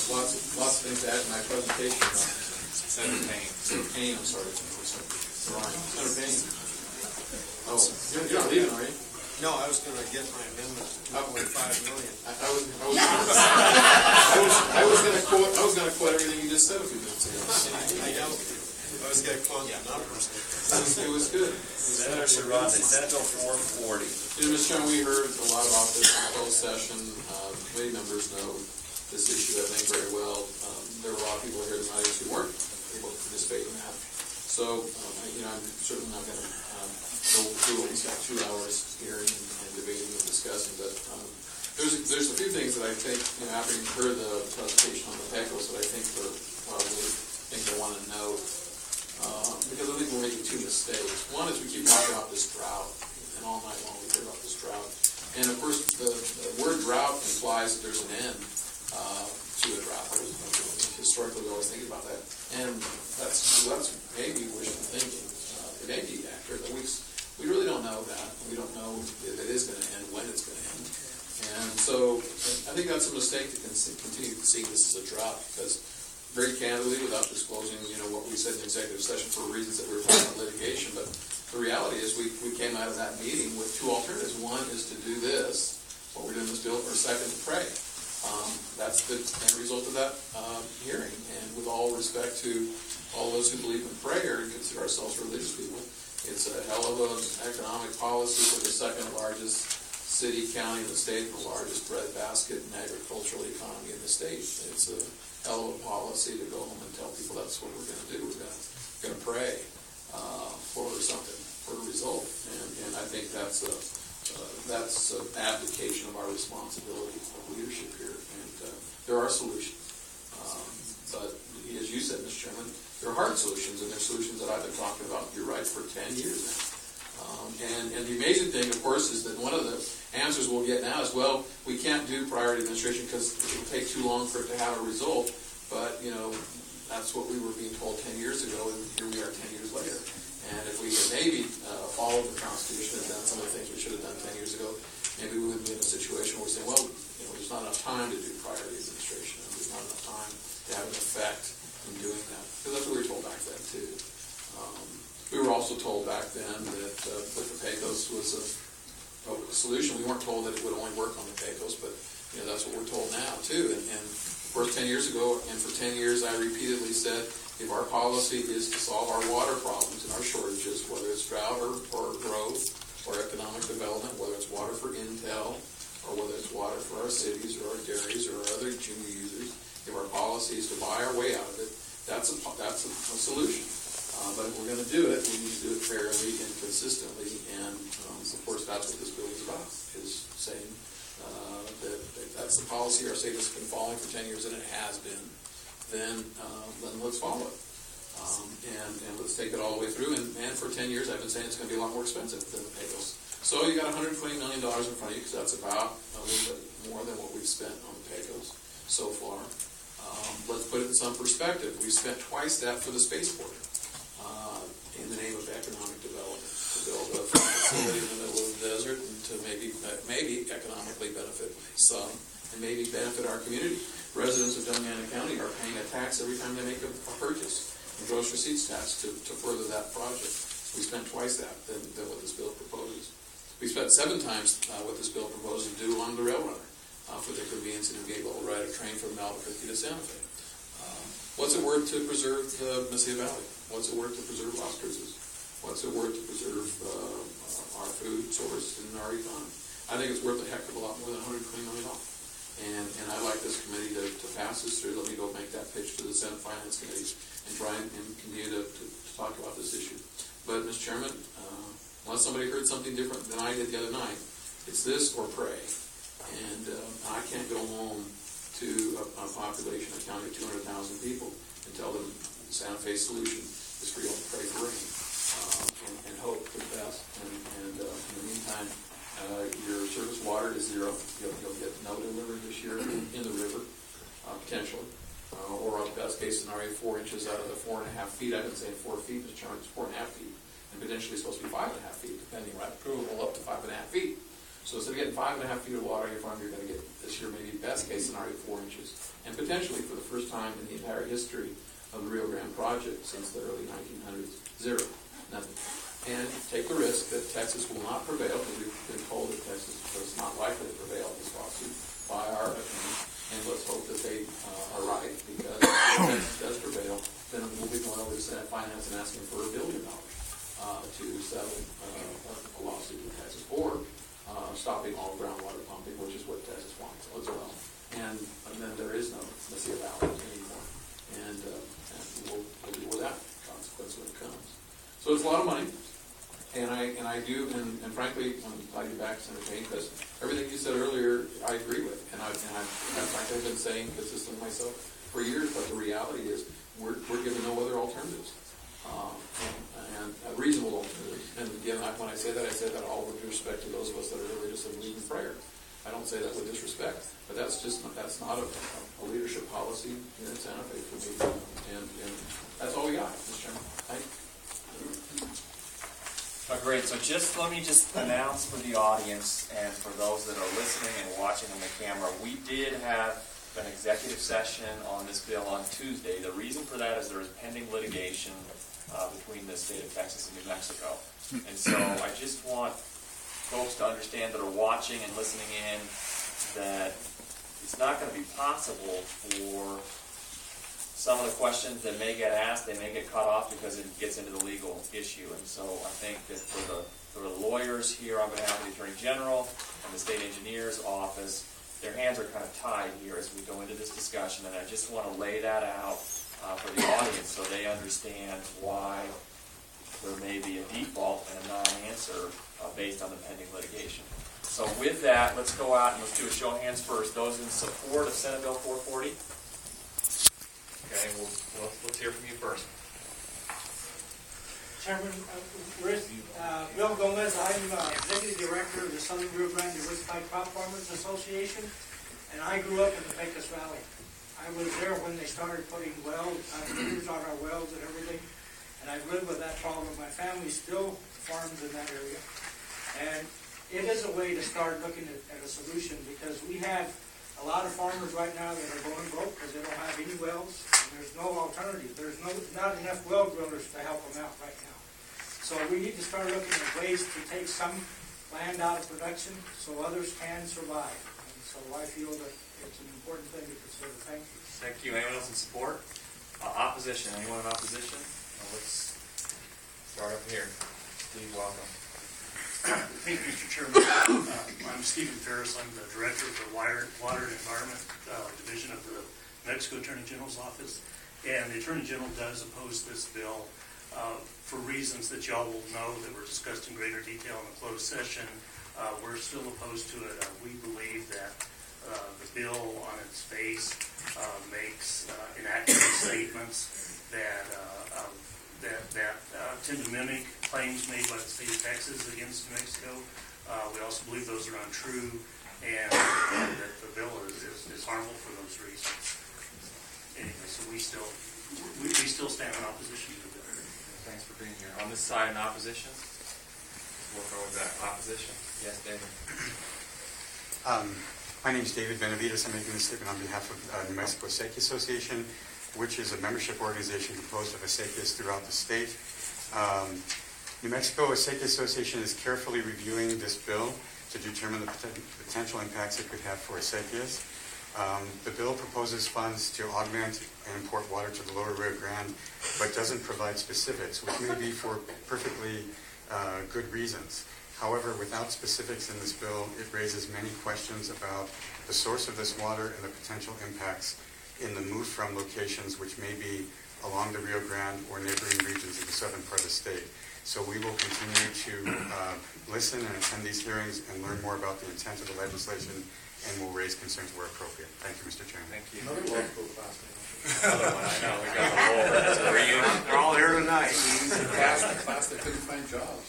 lots of things to add to my presentation. Senator Payne. I'm sorry. Senator Payne. Oh, you're not leaving, are you? No, I was going to get my amendment to $2.5 million. I was going to quote everything you just said a few minutes ago. I know. I was going to quote the numbers. It was good. Senator Grande, Senate Bill 440. Mr. Chairman, we heard a lot about this in closed session. Committee members know this issue, I think, very well. There were a lot of people here tonight who weren't able to participate in that. So, I'm certainly not going to go through at least 2 hours hearing and debating and discussing, but there's a few things that I think, after you've heard the presentation on the PECOs, that I think are probably things I want to note. Because I think we're making two mistakes. One is we keep talking about this drought, and all night long we hear about this drought. And of course, the word drought implies that there's an end to a drought. Historically, we always think about that, and that's maybe wishful thinking. It may be accurate, but we really don't know that. We don't know if it is going to end, when it's going to end. And so I think that's a mistake to continue to see this as a drought, because very candidly, without disclosing, what we said in executive session for reasons that we were talking about litigation, but the reality is we came out of that meeting with two alternatives. One is to do this, what we're doing in this bill, or second, to pray. That's the end result of that hearing. And with all respect to all those who believe in prayer and consider ourselves religious people, it's a hell of an economic policy for the second largest city, county in the state, and the largest bread basket and agricultural economy in the state. It's a hell of a policy to go home and tell people that's what we're going to do. We're going to pray for something, for a result. And I think that's an abdication of our responsibility of leadership here. And there are solutions. But as you said, Mr. Chairman, there are hard solutions, and they're solutions that I've been talking about, you're right, for 10 years now. And the amazing thing, of course, is that one of the answers we'll get now is, well, we can't do priority administration because it will take too long for it to have a result. But, that's what we were being told 10 years ago, and here we are 10 years later. And if we had maybe followed the Constitution and done some of the things we should have done 10 years ago, maybe we wouldn't be in a situation where we're saying, well, there's not enough time to do priority administration, and there's not enough time to have an effect in doing that. Because that's what we were told back then, too. We were also told back then that the PECOS was a solution. We weren't told that it would only work on the PECOS, but that's what we're told now, too. And of course, 10 years ago, and for 10 years, I repeatedly said, if our policy is to solve our water problems and our shortages, whether it's drought or growth or economic development, whether it's water for Intel or whether it's water for our cities or our dairies or our other junior users, if our policy is to buy our way out of it, that's a solution. But if we're going to do it, we need to do it fairly and consistently. And of course, that's what this bill is about, is saying that that's the policy our state has been following for 10 years, and it has been. Then let's follow it. And let's take it all the way through. And for 10 years, I've been saying it's going to be a lot more expensive than the PECOS. So you got $120 million in front of you, because that's about a little bit more than what we've spent on the PECOS so far. Let's put it in some perspective. We spent twice that for the spaceport in the name of economic development, to build a facility in the middle of the desert and to maybe economically benefit some and maybe benefit our community. Residents of Dungannon County are paying a tax every time they make a purchase, a gross receipts tax, to further that project. We spent twice that than what this bill proposes. We spent 7 times what this bill proposes to do on the rail runner for the convenience and being able to ride a train from Albuquerque to Santa Fe. What's it worth to preserve the Mesilla Valley? What's it worth to preserve Las Cruces? What's it worth to preserve our food source and our economy? I think it's worth a heck of a lot more than $120 million. And I'd like this committee to pass this through. Let me go make that pitch to the Senate Finance Committee and try and continue to talk about this issue. But, Mr. Chairman, unless somebody heard something different than I did the other night, it's this or pray. And I can't go home to a population, a county of 200,000 people, and tell them the Santa Fe solution is for you all to pray for rain and hope for the best. And in the meantime, your surface water is zero. You'll get no delivered this year in the river, potentially. Or best case scenario, 4 inches out of the 4.5 feet. I've been saying 4 feet, Mr. Chairman, it's 4.5 feet. And potentially supposed to be 5.5 feet, depending, right? Provable up to 5.5 feet. So instead of getting 5.5 feet of water on your farm, you're going to get this year maybe best case scenario 4 inches, and potentially for the first time in the entire history of the Rio Grande project since the early 1900s, zero, nothing. And take the risk that Texas will not prevail, because we've been told that Texas was not likely to prevail in this lawsuit by our opinion. And let's hope that they are right, because if Texas does prevail, then we'll be going over to Senate Finance and asking for $1 billion to settle a lawsuit in Texas, or stopping all groundwater pumping, which is what Texas wants as well. And then there is no Mesilla Valley anymore. And we'll deal with that consequence when it comes. So it's a lot of money. And I do, and frankly, I'm glad you're back, Senator Payne, because everything you said earlier, I agree with. And I've frankly been saying consistently myself for years, but the reality is we're given no other alternatives. And reasonable alternatives. And again, when I say that all with respect to those of us that are religious and believe in prayer. I don't say that with disrespect, but that's not a leadership policy here in Santa Fe for me. And that's all we got, Mr. Chairman. Thank you. Great. So let me announce for the audience and for those that are listening and watching on the camera, we did have an executive session on this bill on Tuesday. The reason for that is there is pending litigation between the state of Texas and New Mexico. And so I just want folks to understand that are watching and listening in that it's not going to be possible for some of the questions that may get asked, they may get cut off because it gets into the legal issue. And so I think that for the lawyers here on behalf of the Attorney General and the State Engineer's Office, their hands are kind of tied here as we go into this discussion. And I just want to lay that out for the audience so they understand why there may be a default and a non-answer based on the pending litigation. So with that, let's go out and let's do a show of hands first. Those in support of Senate Bill 440? Okay, let's hear from you first. Chairman, Bill Gomez, I'm Executive Director of the Southern Rio Grande Diversified Crop Farmers Association, and I grew up in the Pecos Valley. I was there when they started putting wells, meters on our wells and everything, and I've lived with that problem. My family still farms in that area, and it is a way to start looking at a solution, because we have a lot of farmers right now that are going broke because they don't have any wells, and there's no alternative. There's not enough well drillers to help them out right now. So we need to start looking at ways to take some land out of production so others can survive. And so I feel that it's an important thing to consider. Thank you. Thank you. Anyone else in support? Opposition? Anyone in opposition? Let's start up here. Steve, welcome. Thank you, Mr. Chairman. I'm Stephen Ferris. I'm the Director of the Water and Environment Division of the Mexico Attorney General's Office. And the Attorney General does oppose this bill for reasons that y'all will know that were discussed in greater detail in the closed session. We're still opposed to it. We believe that the bill on its face makes inaccurate statements that tend to mimic claims made by the state of Texas against New Mexico. We also believe those are untrue, and that the bill is harmful for those reasons. Anyway, so we still stand in opposition to the bill. Thanks for being here. On this side, in opposition? We'll go with that. Opposition? Yes, David. My name is David Benavides. I'm making this statement on behalf of New Mexico Acequia Association, which is a membership organization composed of acequias throughout the state. New Mexico Acequia Association is carefully reviewing this bill to determine the potential impacts it could have for acequias. The bill proposes funds to augment and import water to the lower Rio Grande, but doesn't provide specifics, which may be for perfectly good reasons. However, without specifics in this bill, it raises many questions about the source of this water and the potential impacts in the move from locations which may be along the Rio Grande or neighboring regions of the southern part of the state. So we will continue to listen and attend these hearings and learn more about the intent of the legislation, and will raise concerns where appropriate. Thank you, Mr. Chairman. Thank you. Another law school class. Another one. I know. We got the whole. That's a reunion. They're all here tonight. The class that couldn't find jobs.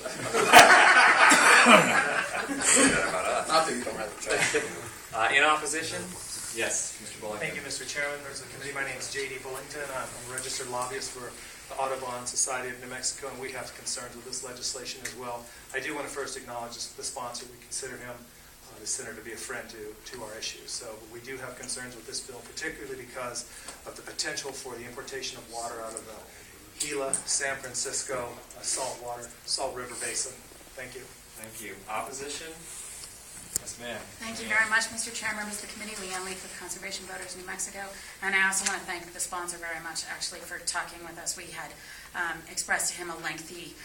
Say that about us. Not that you don't have a job. In opposition? Yes, Mr. Bullington. Thank you, Mr. Chairman, members of the committee. My name is J.D. Bullington. I'm a registered lobbyist for the Audubon Society of New Mexico, and we have concerns with this legislation as well. I do want to first acknowledge the sponsor. We consider him the center to be a friend to our issues. So we do have concerns with this bill, particularly because of the potential for the importation of water out of the Gila, San Francisco, Salt River Basin. Thank you. Thank you. Opposition? Yes, ma'am. Thank you very much, Mr. Chair, members of the committee. Leanne Leaf with Conservation Voters New Mexico. And I also want to thank the sponsor very much, actually, for talking with us. We had expressed to him a lengthy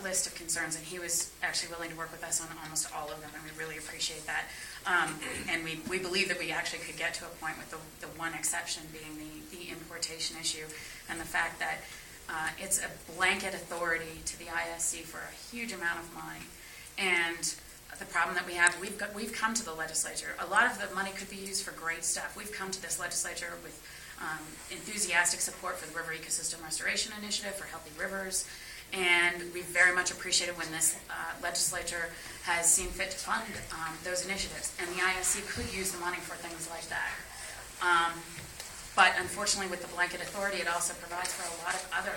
list of concerns, and he was actually willing to work with us on almost all of them, and we really appreciate that. And we believe that we actually could get to a point with the one exception being the importation issue, and the fact that it's a blanket authority to the ISC for a huge amount of money. And the problem that we have, we've come to the legislature. A lot of the money could be used for great stuff. We've come to this legislature with enthusiastic support for the River Ecosystem Restoration Initiative, for Healthy Rivers, and we've very much appreciated when this legislature has seen fit to fund those initiatives. And the ISC could use the money for things like that. But unfortunately, with the blanket authority, it also provides for a lot of other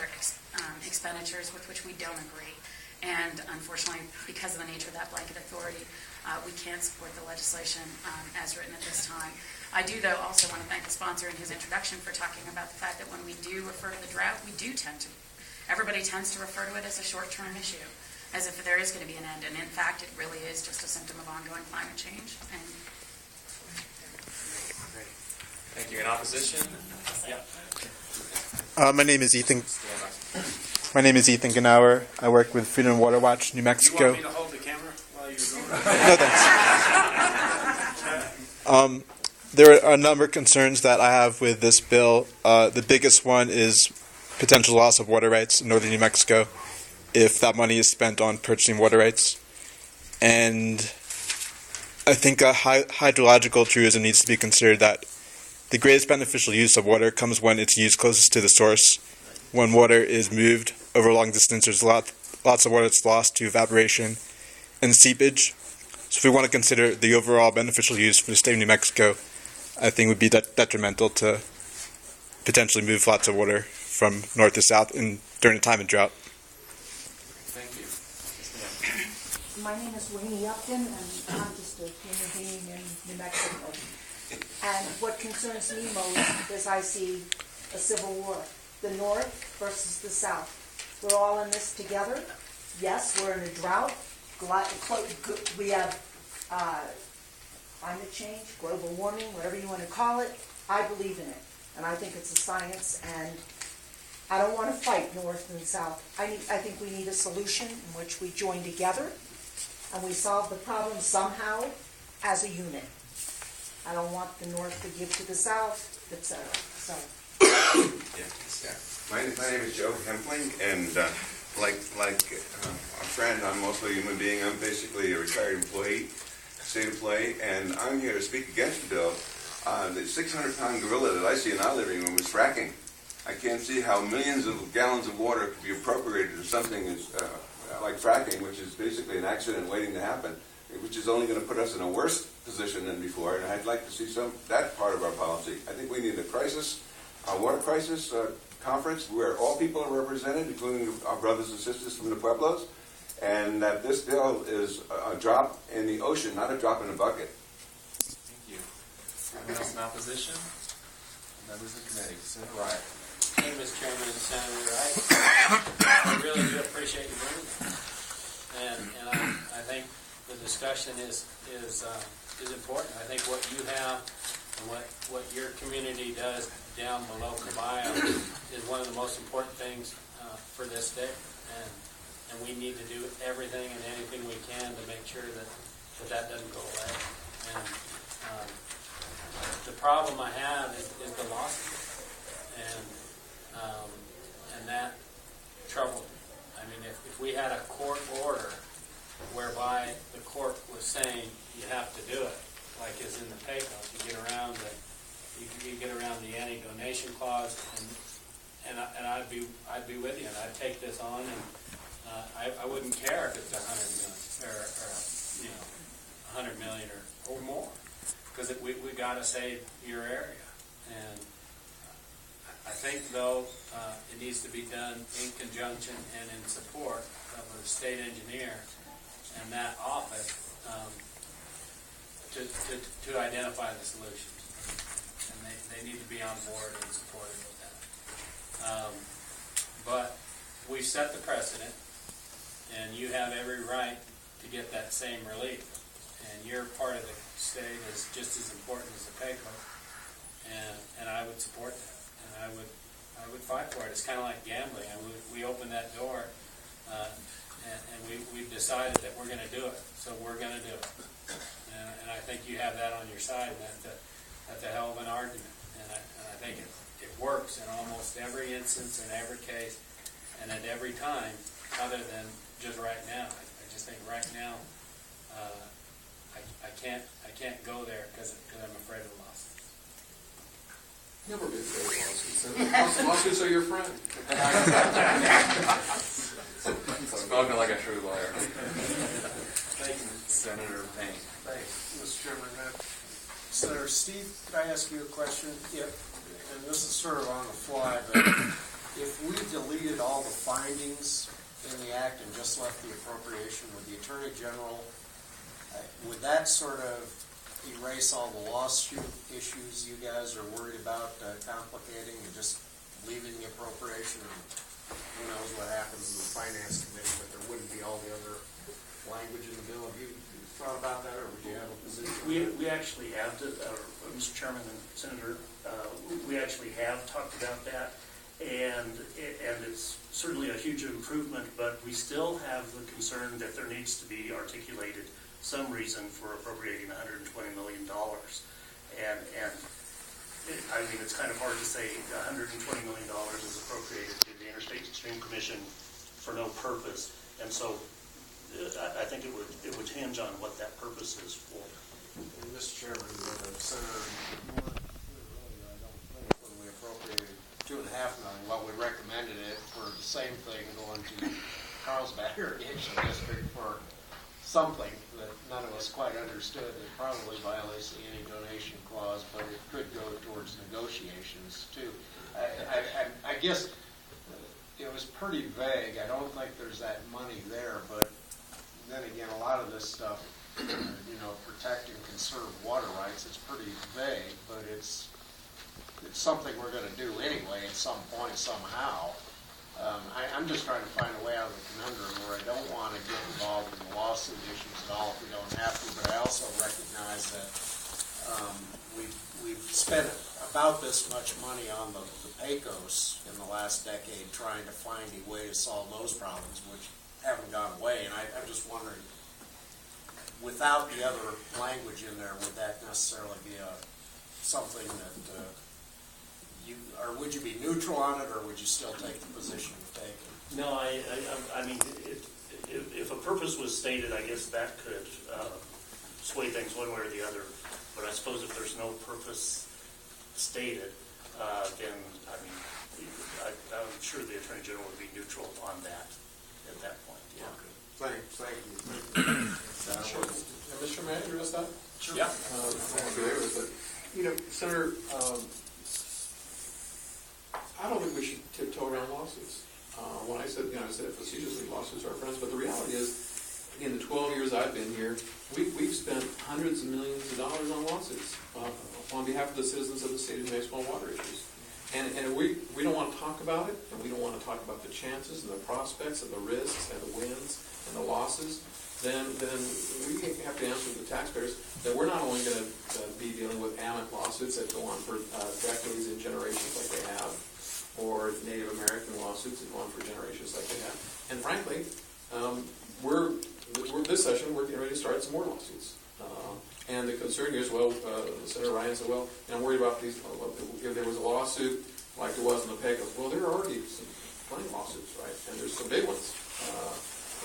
expenditures with which we don't agree. And unfortunately, because of the nature of that blanket authority, we can't support the legislation as written at this time. I do, though, also want to thank the sponsor in his introduction for talking about the fact that when we do refer to the drought, everybody tends to refer to it as a short-term issue, as if there is going to be an end. And in fact, it really is just a symptom of ongoing climate change. And Thank you. In opposition? Yeah. My name is Ethan. My name is Ethan Gnauer. I work with Food and Water Watch, New Mexico. You want me to hold the camera while you're going? No, thanks. There are a number of concerns that I have with this bill. The biggest one is potential loss of water rights in northern New Mexico if that money is spent on purchasing water rights. And I think a hydrological truism needs to be considered that the greatest beneficial use of water comes when it's used closest to the source. When water is moved over a long distance, there's lots of water that's lost to evaporation and seepage. So if we want to consider the overall beneficial use for the state of New Mexico, I think it would be detrimental to potentially move lots of water from north to south during a time of drought. Thank you. My name is Winnie Upton, and I'm just a human being in New Mexico. And what concerns me most is I see a civil war. The North versus the South. We're all in this together. Yes, we're in a drought. We have climate change, global warming, whatever you want to call it. I believe in it, and I think it's a science, and I don't want to fight North and South. I think we need a solution in which we join together, and we solve the problem somehow as a unit. I don't want the North to give to the South, etc. So. Yeah. My name is Joe Hempling, and like a friend, I'm also a human being. I'm basically a retired employee, state employee, and I'm here to speak against the bill. The 600-pound gorilla that I see in our living room is fracking. I can't see how millions of gallons of water could be appropriated to something like fracking, which is basically an accident waiting to happen, which is only going to put us in a worse position than before. And I'd like to see that part of our policy. I think we need a water crisis conference where all people are represented, including our brothers and sisters from the Pueblos, and that this bill is a drop in the ocean, not a drop in a bucket. Thank you. Anyone else in opposition? Members of the committee. Senator Wright. Hey, Mr. Chairman and Senator I really do appreciate you bringing this. And I think the discussion is important. I think what you have and what your community does down below Caballo is one of the most important things for this state. And we need to do everything and anything we can to make sure that doesn't go away. And the problem I have is the lawsuit. And that troubled me. I mean, if we had a court order whereby the court was saying you have to do it, like is in the PACO, you get around the anti-donation clause, and I'd be with you, and I'd take this on, and I wouldn't care if it's $100 million or more, because we got to save your area. And I think, though, it needs to be done in conjunction and in support of a state engineer and that office to identify the solutions. And they need to be on board and supportive of that. But we've set the precedent, and you have every right to get that same relief. And your part of the state is just as important as the PACO, and I would support that, and I would fight for it. It's kind of like gambling. We open that door, and we've decided that we're going to do it, so we're going to do it. And I think you have that on your side, and that's a hell of an argument. And I think it works in almost every instance, in every case, and at every time, other than just right now. I just think right now, I can't go there because I'm afraid of losses. Never be afraid of lawsuits. Lawsuits are your friend. Spoken like a true lawyer. Thank you, Senator Payne. Thanks, Mr. Chairman. Senator Steve, could I ask you a question? And this is sort of on the fly, but if we deleted all the findings in the act and just left the appropriation, would the Attorney General, would that sort of erase all the lawsuit issues you guys are worried about complicating and just leaving the appropriation? And who knows what happens in the Finance Committee, but there wouldn't be all the other language in the bill. Have you thought about that, or would you have a position? We actually have, Mr. Chairman and Senator, we actually have talked about that, and it's certainly a huge improvement, but we still have the concern that there needs to be articulated some reason for appropriating $120 million. And I mean, it's kind of hard to say $120 million is appropriated to the Interstate Stream Commission for no purpose, and so I think it would hinge on what that purpose is for. And Mr. Chairman, Senator Moore, I don't think when we appropriated $2.5 million, well, we recommended it for the same thing going to Carlsbad Irrigation District for something that none of us quite understood. It probably violates the anti-donation clause, but it could go towards negotiations too. I guess it was pretty vague. I don't think there's that money there, but then again, a lot of this stuff, protect and conserve water rights, it's pretty vague, but it's something we're going to do anyway at some point somehow. I'm just trying to find a way out of the conundrum where I don't want to get involved in the lawsuit issues at all if we don't have to, but I also recognize that we've spent about this much money on the PACOs in the last decade trying to find a way to solve those problems, which haven't gone away, and I'm just wondering, without the other language in there, would that necessarily be something that or would you be neutral on it, or would you still take the position you've taken? No, I mean, if a purpose was stated, I guess that could sway things one way or the other. But I suppose if there's no purpose stated, then I mean, I'm sure the Attorney General would be neutral on that at that point. Yeah. Okay. Thank you. Sure. Mr. May I address that? Sure. Yeah. Senator, I don't think we should tiptoe around lawsuits. When I said facetiously, lawsuits are our friends, but the reality is, in the 12 years I've been here, we've spent hundreds of millions of dollars on lawsuits on behalf of the citizens of the state of New Mexico on water issues. And we don't want to talk about it, and we don't want to talk about the chances and the prospects and the risks and the wins and the losses. Then we have to answer to the taxpayers that we're not only going to be dealing with AMIC lawsuits that go on for decades and generations like they have, or Native American lawsuits that go on for generations like they have. And frankly, we're this session, we're getting ready to start some more lawsuits. And the concern here is, Senator Ryan said, I'm worried about these, if there was a lawsuit like there was in the PACO. Well, there are already plenty of lawsuits, right? And there's some big ones.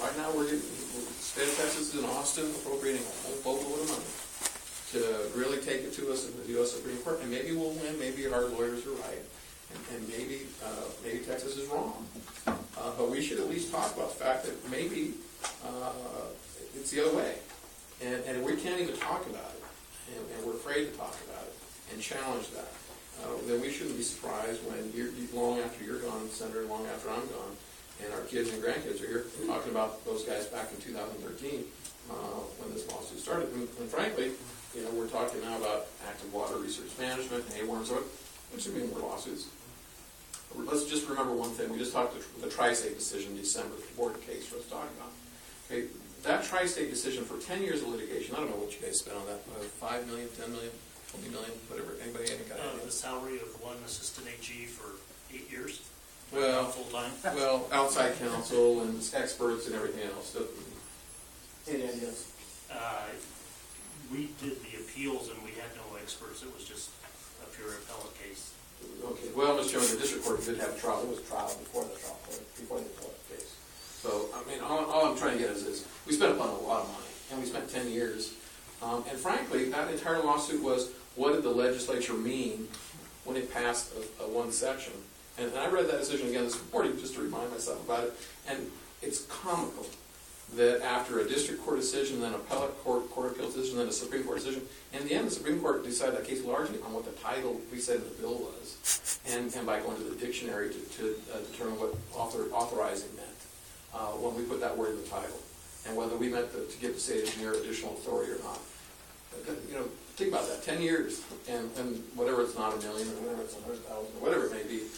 Right now, the state of Texas is in Austin appropriating a whole boatload of money to really take it to us in the U.S. Supreme Court. And maybe we'll win, maybe our lawyers are right. And maybe Texas is wrong. But we should at least talk about the fact that maybe it's the other way. And we can't even talk about it. And we're afraid to talk about it and challenge that. Then we shouldn't be surprised when long after you're gone, Senator, long after I'm gone, and our kids and grandkids are here talking about those guys back in 2013 when this lawsuit started. And frankly, we're talking now about active water research management, AWARMs, which should be more lawsuits. Let's just remember one thing. We just talked the Tri-State decision in December, the board case we're talking about. Okay, that Tri-State decision for 10 years of litigation, I don't know what you guys spent on that, 5 million, 10 million, 20 million, whatever. Anybody got any The salary of one assistant AG for 8 years? Well, Full-time? Well, outside counsel and experts and everything else. Any ideas? We did the appeals and we had no experts. It was just a pure appellate case. Okay, well, Mr. Chairman, the district court did have a trial. There was a trial before the trial court, before the appellate case. So, I mean, all I'm trying to get is we spent upon a lot of money, and we spent 10 years. And frankly, that entire lawsuit was, what did the legislature mean when it passed a one section? And I read that decision again this morning just to remind myself about it, and it's comical that after a district court decision, then appellate court appeals decision, then a Supreme Court decision, in the end, the Supreme Court decided that case largely on what the title we said the bill was, and by going to the dictionary to determine what authorizing meant when we put that word in the title, and whether we meant to give the state engineer additional authority or not. Think about that, 10 years, and whatever it's not, $1 million or whatever it's 100,000 or whatever it may be,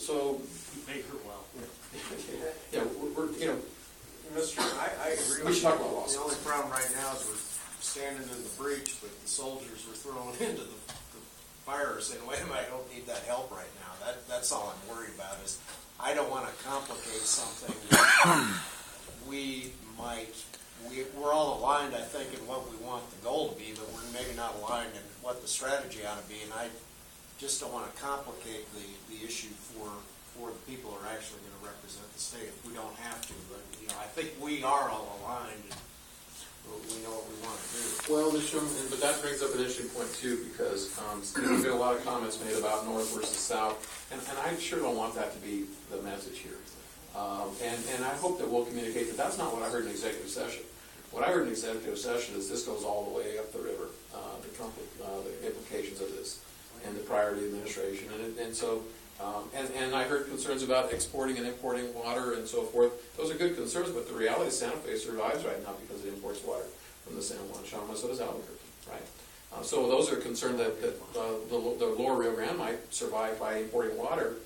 so. We paid her well. Yeah, we're Mr. Chairman, I agree We with should you. talk about lawsuits. The only problem right now is we're standing in the breach, but the soldiers are thrown into the fire saying, wait a minute, I don't need that help right now. That's all I'm worried about is I don't want to complicate something that we're all aligned, I think, in what we want the goal to be, but we're maybe not aligned in what the strategy ought to be, and I just don't want to complicate the issue for the people who are actually going to represent the state if we don't have to. But, I think we are all aligned and we know what we want to do. Well, but that brings up an interesting point too, because there's been a lot of comments made about north versus south, and I sure don't want that to be the message here. And I hope that we'll communicate that that's not what I heard in executive session. What I heard in executive session is this goes all the way up the river, the implications of this, and the priority administration, and so. And I heard concerns about exporting and importing water and so forth. Those are good concerns, but the reality is Santa Fe survives right now because it imports water from the San Juan Chama, so does Albuquerque, right? So those are concerned that the lower Rio Grande might survive by importing water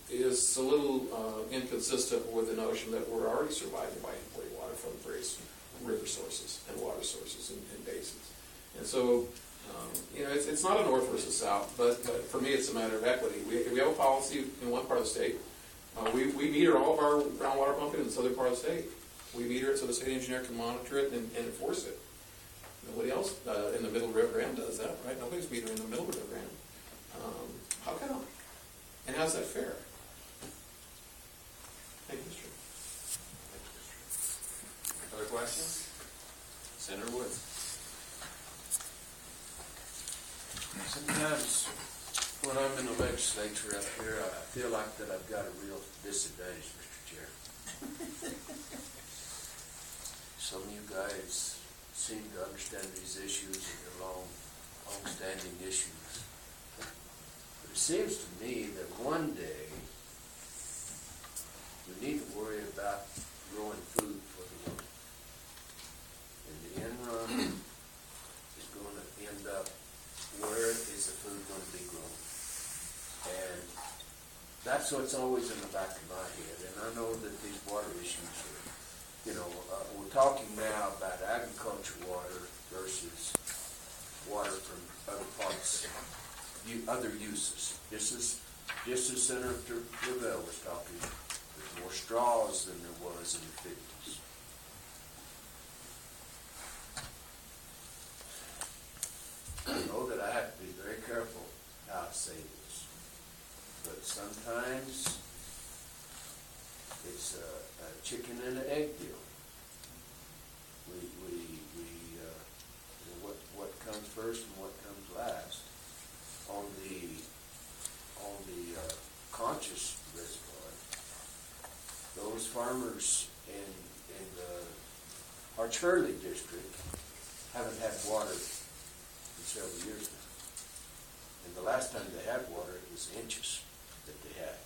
is a little inconsistent with the notion that we're already surviving by importing water from various river sources and water sources and basins. And so it's not a north versus south, but for me it's a matter of equity. We have a policy in one part of the state. We meter all of our groundwater pumping in the southern part of the state. We meter it so the state engineer can monitor it and enforce it. Nobody else in the middle of Rio Grande does that, right? Nobody's metering in the middle of Rio Grande. How come? And how's that fair? Thank you, Mr. Other questions? Senator Woods. Sometimes when I'm in the legislature up here, I feel like that I've got a real disadvantage, Mr. Chair. Some of you guys seem to understand these issues and they're long-standing issues. But it seems to me that one day we need to worry about growing food for the world. And the end run is going to end up, where is the food going to be grown? And that's what's always in the back of my head. And I know that these water issues are, we're talking now about agriculture water versus water from other parts, other uses. Just as Senator Lavelle was talking, there's more straws than there was in the 50s. I know that I have to be very careful how I say this, but sometimes it's a chicken and an egg deal. What comes first and what comes last. On the conscious reservoir, those farmers in the Arch Hurley district haven't had water for several years now. And the last time they had water, it was inches that they had.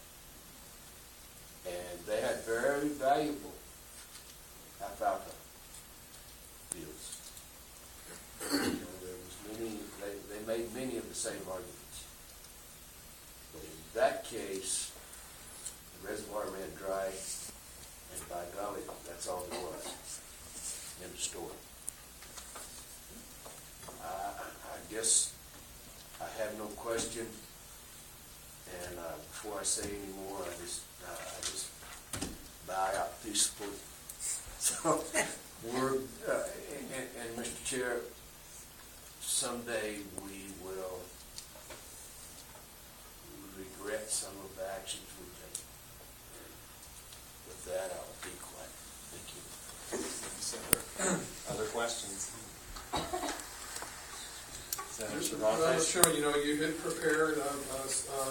And they had very valuable alfalfa fields. made many of the same arguments. But in that case, the reservoir ran dry, and by golly, that's all there was. End of story. I guess I have no question, and before I say any more, I just bow out peacefully. So we're and Mr. Chair, someday we will regret some of the actions we've taken. With that, I'll be quiet. Thank you. Other questions? Senator Mr. Chairman, you had prepared a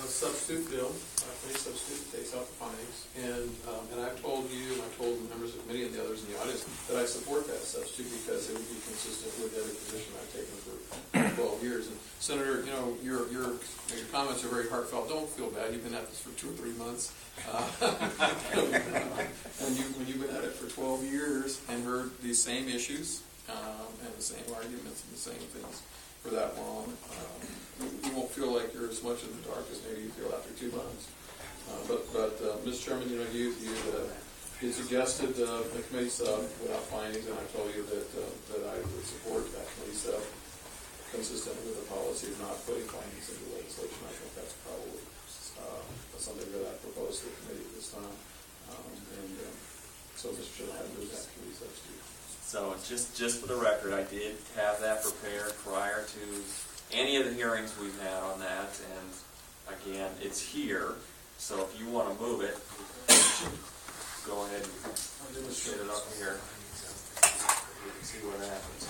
substitute bill, a substitute that takes out the findings, and I've told you, and I've told the members of the committee and the others in the audience that I support that substitute because it would be consistent with every position I've taken for 12 years. And Senator, your comments are very heartfelt. Don't feel bad. You've been at this for 2 or 3 months, and when you've been at it for 12 years and heard these same issues and the same arguments and the same things for that long, you won't feel like you're as much in the dark as maybe you feel after 2 months. But Mr. Chairman, you suggested the committee sub without findings, and I told you that I would support that committee sub consistent with the policy of not putting findings into legislation. I think that's probably something that I propose to the committee this time. So, Mr. Chairman, I move that committee substitute. So just for the record, I did have that prepared prior to any of the hearings we've had on that, and again, it's here. So if you want to move it, go ahead and get it up here. See what happens.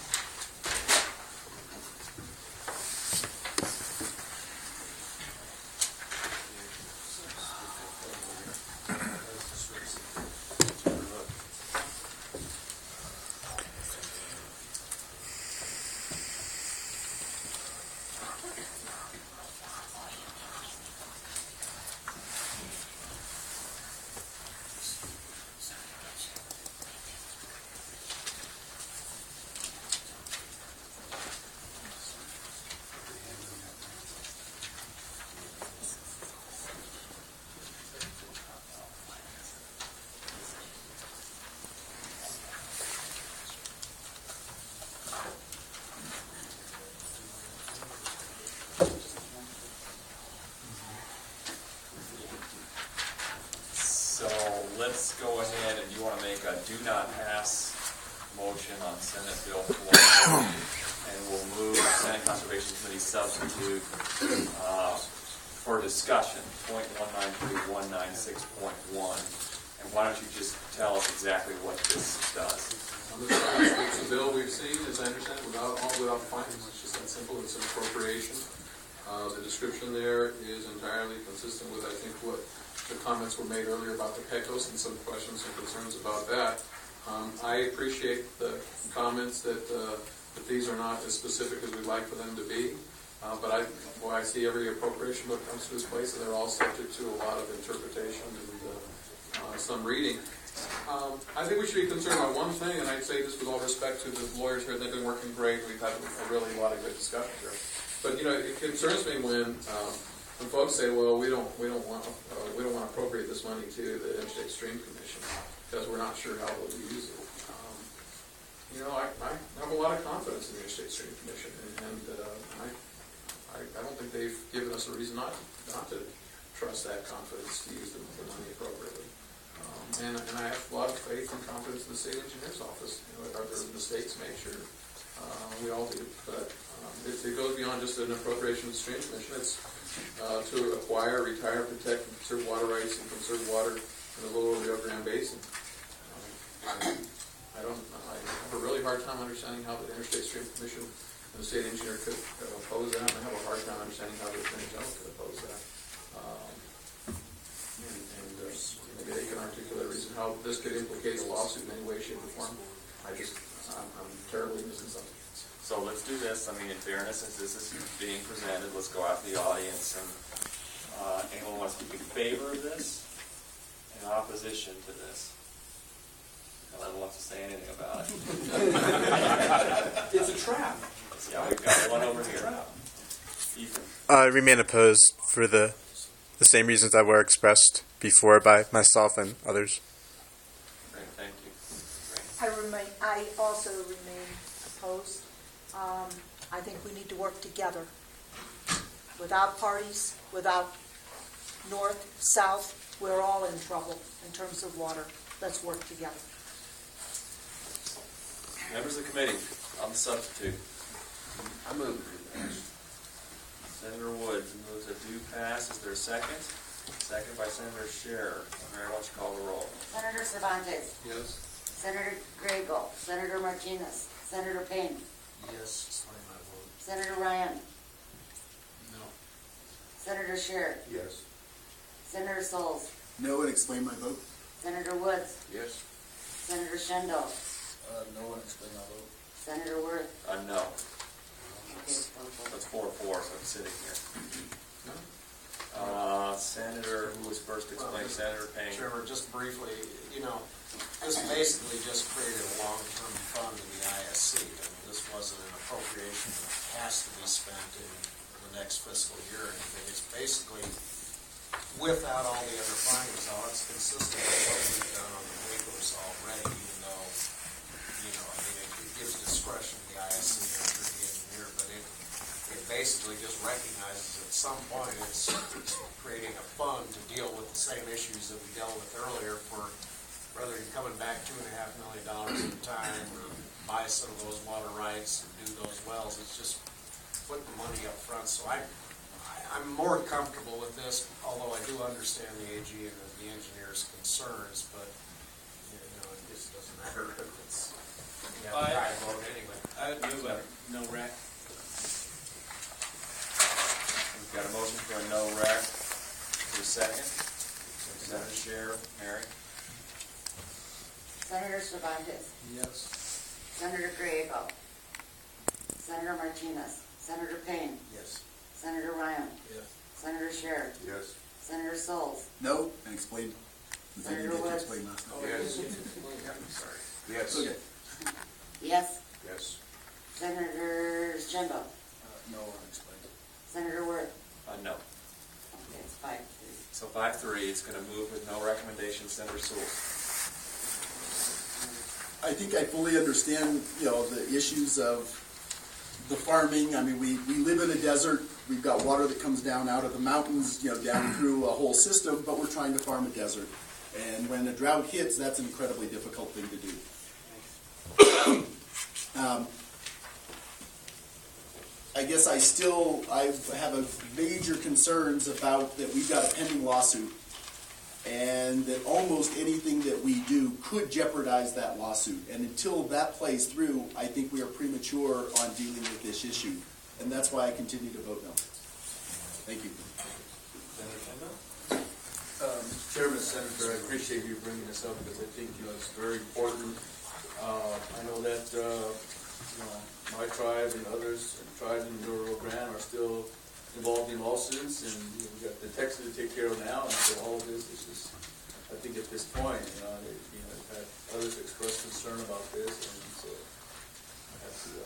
Let's go ahead, and you want to make a do not pass motion on Senate Bill 4, and we'll move Senate Conservation Committee substitute for discussion, point 193.196.1. And why don't you just tell us exactly what this does? It's a bill we've seen, as I understand it, without findings. It's just that simple. It's an appropriation. The description there is entirely consistent with, I think, what the comments were made earlier about the PECOS and some questions and concerns about that. I appreciate the comments that these are not as specific as we'd like for them to be. But I see every appropriation bill comes to this place, and they're all subject to a lot of interpretation and some reading. I think we should be concerned about one thing, and I'd say this with all respect to the lawyers here. They've been working great. We've had a lot of good discussion here. But it concerns me when folks say, "Well, we don't want to appropriate this money to the Interstate Stream Commission because we're not sure how they'll use it." I have a lot of confidence in the Interstate Stream Commission, and I don't think they've given us a reason not to trust that confidence to use the money appropriately. And I have a lot of faith and confidence in the state engineer's office. Are there mistakes made? Sure. We all do. But it goes beyond just an appropriation of the Stream Commission. It's to acquire, retire, protect, and conserve water rights and conserve water in the lower Rio Grande Basin. I have a really hard time understanding how the Interstate Stream Commission and the state engineer could oppose that. And I have a hard time understanding how the Attorney General could oppose that. Maybe they can articulate a reason how this could implicate a lawsuit in any way, shape, or form. I'm terribly missing something. So let's do this. I mean, in fairness, since this is being presented, let's go out to the audience. And anyone wants to speak in favor of this? In opposition to this? No one wants to say anything about it. It's a trap. Yeah, we've got one over here. Ethan? I remain opposed for the same reasons that were expressed before by myself and others. Great, thank you. I also remain opposed. I think we need to work together. Without parties, without north, south, we're all in trouble in terms of water. Let's work together. Members of the committee, on the substitute. I move to pass. Senator Woods moves a do pass. Is there a second? Second by Senator Scherer. Mary, why don't you call the roll? Senator Cervantes. Yes. Senator Grable. Senator Martinez. Senator Payne. Yes, explain my vote. Senator Ryan. No. Senator Scherer. Yes. Senator Souls. No, and explain my vote. Senator Woods. Yes. Senator Shendel. No, and explain my vote. Senator Worth. No. Okay, That's 4-4, so I'm sitting here. Senator, who was first explained, Senator Payne. Trevor, just briefly, this basically just created a long-term fund in the ISC. I mean, this wasn't an appropriation that has to be spent in the next fiscal year or anything. It's basically, without all the other findings, how it's consistent with what we've done on the papers already, even though, it gives discretion to the ISC and to the engineer, but it basically just recognizes at some point it's creating a fund to deal with the same issues that we dealt with earlier for rather than coming back $2.5 million at a time or buy some of those water rights and do those wells. It's just putting the money up front. So I'm more comfortable with this, although I do understand the AG and the engineer's concerns, but it just doesn't matter if it's I vote anyway. I would move a no rec. We've got a motion for a no rec. For a second. Senator Scherer, Mary. Senator Cervantes. Yes. Senator Grable. Senator Martinez. Senator Payne. Yes. Senator Ryan. Yes. Senator Scherer. Yes. Senator Souls. No, and explain. Since I didn't get to Woods. explain last time. Yes. I'm sorry. Yes. Okay. Yes. Yes. Senator Shendel. No, and explain. Senator Worth. No. Okay, it's 5-3. So 5-3, it's going to move with no recommendation. Senator Sewell. I think I fully understand, the issues of the farming. I mean, we live in a desert. We've got water that comes down out of the mountains, down through a whole system, but we're trying to farm a desert. And when a drought hits, that's an incredibly difficult thing to do. I guess I have a major concerns about that we've got a pending lawsuit, and that almost anything that we do could jeopardize that lawsuit. And until that plays through, I think we are premature on dealing with this issue. And that's why I continue to vote no. Thank you. Mr. Chairman, Senator, I appreciate you bringing this up because I think it's very important. I know that my tribe and others, tribes in the Rio Grande, are still involved in lawsuits, and we've got the Texas to take care of now, and so all of this is just, I think at this point, I've had others express concern about this, and so I have to.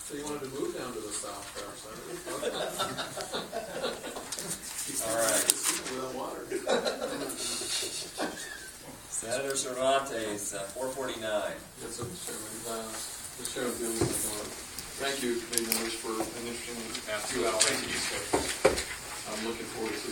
So you wanted to move down to the south there, Senator? All right. Without water. Senator Cervantes, 449. Yes, Mr. Chairman. Mr. Chairman, thank you, committee members, for an interesting 2 hour discussion. I'm looking forward to